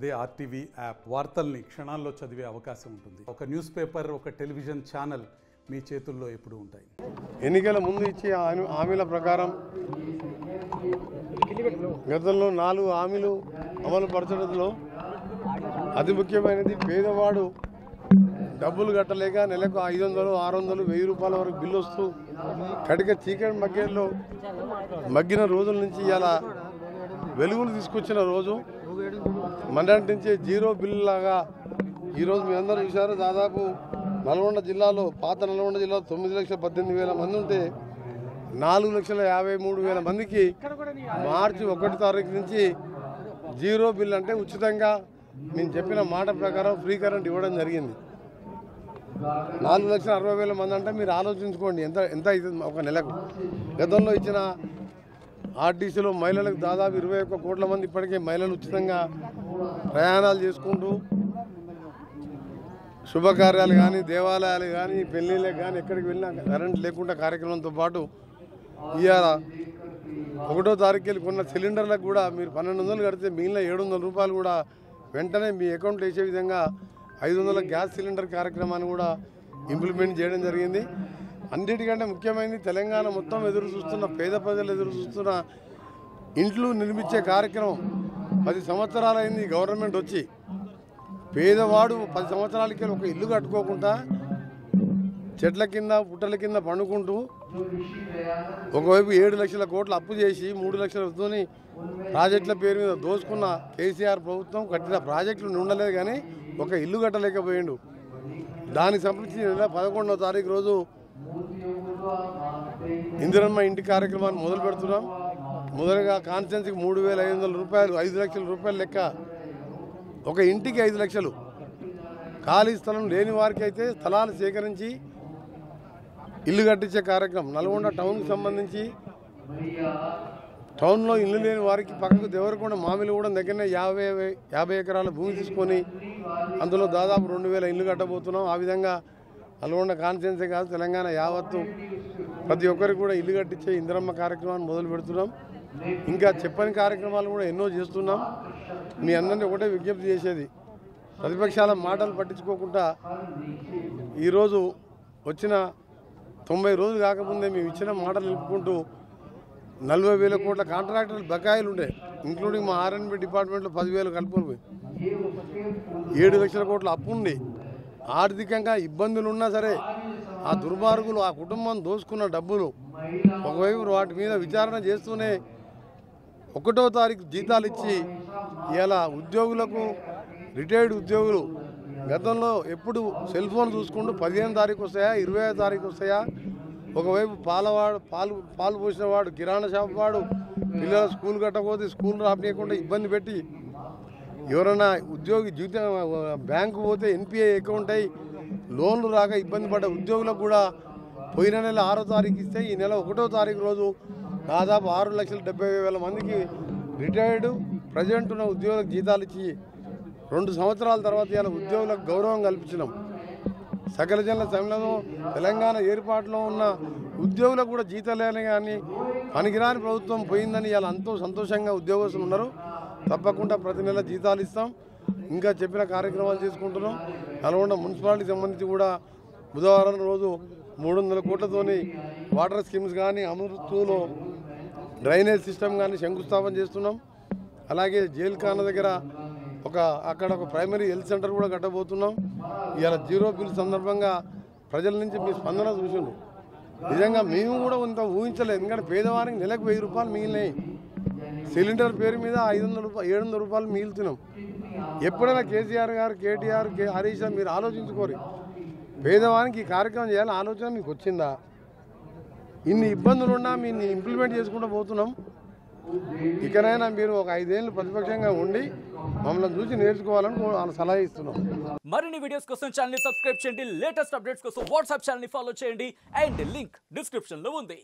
అదే RTV app వార్తల్ని క్షణాల్లో చదివే అవకాశం ఉంటుంది. ఒక న్యూస్ పేపర్, ఒక టెలివిజన్ ఛానల్ మీ చేతుల్లో ఎప్పుడూ ఉంటాయి. ఎన్నికల ముందు ఇచ్చే హామీల ప్రకారం గతంలో 4 హామీలు అమలు పరచడంలో అతి ముఖ్యమైనది పేదవాడు డబ్బులు కట్టలేక నెలకు 500, 600, 1000 రూపాయల వరకు బిల్లు వస్తూ కటిక చీకటి మగ్గిన రోజుల నుంచి ఇలా వెలుగులు తీసుకొచ్చిన రోజు మండటి నుంచి జీరో బిల్లు లాగా ఈరోజు మీ అందరూ చూశారు. దాదాపు నల్గొండ జిల్లాలో, పాత నల్గొండ జిల్లాలో 9,18,000 మంది ఉంటే 4,53,000 మందికి మార్చి 1 తారీఖు నుంచి జీరో బిల్ అంటే ఉచితంగా నేను చెప్పిన మాట ప్రకారం ఫ్రీ కరెంట్ ఇవ్వడం జరిగింది. 4,60,000 మంది అంటే మీరు ఆలోచించుకోండి ఎంత అవుతుంది ఒక నెలకు. గతంలో ఇచ్చిన ఆర్టీసీలో మహిళలకు దాదాపు 21 కోట్ల మంది ఇప్పటికే మహిళలు ఉచితంగా ప్రయాణాలు చేసుకుంటూ శుభకార్యాలు కానీ, దేవాలయాలు కానీ, పెళ్ళిళ్ళకి కానీ ఎక్కడికి వెళ్ళినా కరెంట్ లేకుండా కార్యక్రమంతో పాటు ఇవాళ 1వ తారీఖు వెళ్ళి కొన్న సిలిండర్లకు కూడా మీరు 1,200 కడితే మిగిలిన 700 రూపాయలు కూడా వెంటనే మీ అకౌంట్లో వేసే విధంగా 500 గ్యాస్ సిలిండర్ కార్యక్రమాన్ని కూడా ఇంప్లిమెంట్ చేయడం జరిగింది. అన్నిటికంటే ముఖ్యమైనది తెలంగాణ మొత్తం ఎదురు చూస్తున్న, పేద ప్రజలు ఎదురు చూస్తున్న ఇంట్లు నిర్మించే కార్యక్రమం 10 సంవత్సరాలైంది గవర్నమెంట్ వచ్చి. పేదవాడు 10 సంవత్సరాలకి ఒక ఇల్లు కట్టుకోకుండా చెట్ల కింద, పుట్టల కింద పండుకుంటూ ఒకవైపు 7 లక్షల కోట్లు అప్పు చేసి 3 లక్షలతో ప్రాజెక్టుల పేరు మీద దోసుకున్న కేసీఆర్ ప్రభుత్వం కట్టిన ప్రాజెక్టులు ఉండలేదు కానీ ఒక ఇల్లు కట్టలేకపోయిండు. దానికి సంబంధించి 11వ తారీఖు రోజు ఇందిరమ్మ ఇంటి కార్యక్రమాన్ని మొదలు పెడుతున్నాం. మొదలుగా కాన్స్టిట్యున్సీకి 3,500 రూపాయలు, 5 లక్షల రూపాయలు లెక్క, ఒక ఇంటికి 5 లక్షలు. ఖాళీ స్థలం లేని వారికి అయితే స్థలాలు సేకరించి ఇల్లు కట్టించే కార్యక్రమం. నల్గొండ టౌన్కి సంబంధించి టౌన్లో ఇల్లు లేని వారికి పక్కకు దేవరకొండ మామిలిగూడెం దగ్గరనే 50 ఎకరాల భూమి తీసుకొని అందులో దాదాపు 2,000 ఇల్లు కట్టబోతున్నాం. ఆ విధంగా నల్గొండ కాన్స్టిట్యున్సీ కాదు, తెలంగాణ యావత్తు ప్రతి ఒక్కరికి కూడా ఇల్లు కట్టించే ఇందిరమ్మ కార్యక్రమాన్ని మొదలు పెడుతున్నాం. ఇంకా చెప్పని కార్యక్రమాలు కూడా ఎన్నో చేస్తున్నాం. మీ అందరినీ ఒకటే విజ్ఞప్తి చేసేది, ప్రతిపక్షాల మాటలు పట్టించుకోకుండా ఈరోజు వచ్చిన 90 రోజులు కాకముందే మేము ఇచ్చిన మాటలు నిలుపుకుంటూ 40,000 కోట్ల కాంట్రాక్టర్లు బకాయిలు ఉండే, ఇంక్లూడింగ్ మా R&B డిపార్ట్మెంట్లో 10,000 కలుపుకొని 7 లక్షల కోట్ల అప్పు ఉంది. ఆర్థికంగా ఇబ్బందులు ఉన్నా సరే ఆ దుర్మార్గులు ఆ కుటుంబం దోసుకున్న డబ్బులు ఒకవైపు వాటి మీద విచారణ చేస్తూనే 1వ తారీఖు జీతాలు ఇచ్చి ఇలా ఉద్యోగులకు, రిటైర్డ్ ఉద్యోగులు గతంలో ఎప్పుడు సెల్ ఫోన్ చూసుకుంటూ 15వ తారీఖు వస్తాయా, 20వ తారీఖు వస్తాయా, ఒకవైపు పాలు పోసిన వాడు, కిరాణా షాప్ వాడు పిల్లలు స్కూల్ కట్టకపోతే స్కూల్ రాపనీయకుండా ఇబ్బంది పెట్టి, ఎవరైనా ఉద్యోగి జీతం బ్యాంకు పోతే NPA అకౌంట్ అయ్యి లోన్లు రాక ఇబ్బంది పడ్డ ఉద్యోగులకు కూడా పోయిన నెల 6వ తారీఖు ఇస్తే ఈ నెల 1వ తారీఖు రోజు దాదాపు 6,70,000 మందికి రిటైర్డ్ ప్రజెంట్ ఉన్న ఉద్యోగులకు జీతాలు ఇచ్చి 2 సంవత్సరాల తర్వాత ఇలా ఉద్యోగులకు గౌరవం కల్పించినాం. సకల జనుల సమయంలో తెలంగాణ ఏర్పాటులో ఉన్న ఉద్యోగులకు కూడా జీతాలేని కానీ పనికిరాని ప్రభుత్వం పోయిందని ఇలా ఎంతో సంతోషంగా ఉద్యోగస్తులు ఉన్నారు. తప్పకుండా ప్రతి నెల జీతాలు ఇస్తాం. ఇంకా చెప్పిన కార్యక్రమాలు చేసుకుంటున్నాం. నల్గొండ మున్సిపాలిటీకి సంబంధించి కూడా బుధవారం రోజు 300 కోట్లతోని వాటర్ స్కీమ్స్ కానీ, అమృత్లో డ్రైనేజ్ సిస్టమ్ కానీ శంకుస్థాపన చేస్తున్నాం. అలాగే జైలు ఖానా దగ్గర అక్కడ ఒక ప్రైమరీ హెల్త్ సెంటర్ కూడా కట్టబోతున్నాం. ఇవాళ జీరో బిల్ సందర్భంగా ప్రజల నుంచి మీ స్పందన చూసిండ్రు. నిజంగా మేము కూడా ఇంత ఊహించలేదు. ఎందుకంటే పేదవారికి నెలకు 1000 రూపాయలు మిగిలినాయి. సిలిండర్ పేరు మీద 700 రూపాయలు మిగులుతున్నాం. ఎప్పుడైనా కేసీఆర్ గారు, KTR, హరీష్ మీరు ఆలోచించుకోరు, పేదవానికి ఈ కార్యక్రమం చేయాలని ఆలోచన మీకు వచ్చిందా? ఇన్ని ఇబ్బందులు ఉన్నా మీరు ఇంప్లిమెంట్ చేసుకుంటూ పోతున్నాం. ఇకనైనా మీరు ఒక 5 ఏళ్ళు ప్రతిపక్షంగా ఉండి మమ్మల్ని చూసి నేర్చుకోవాలని సలహా ఇస్తున్నాం. మరిన్ని వీడియోస్ కోసం ఛానల్ ని సబ్స్క్రైబ్ చేయండి. లేటెస్ట్ అప్డేట్స్ కోసం వాట్సాప్ ఛానల్ ని ఫాలో చేయండి. అండ్ లింక్ డిస్క్రిప్షన్ లో ఉంది.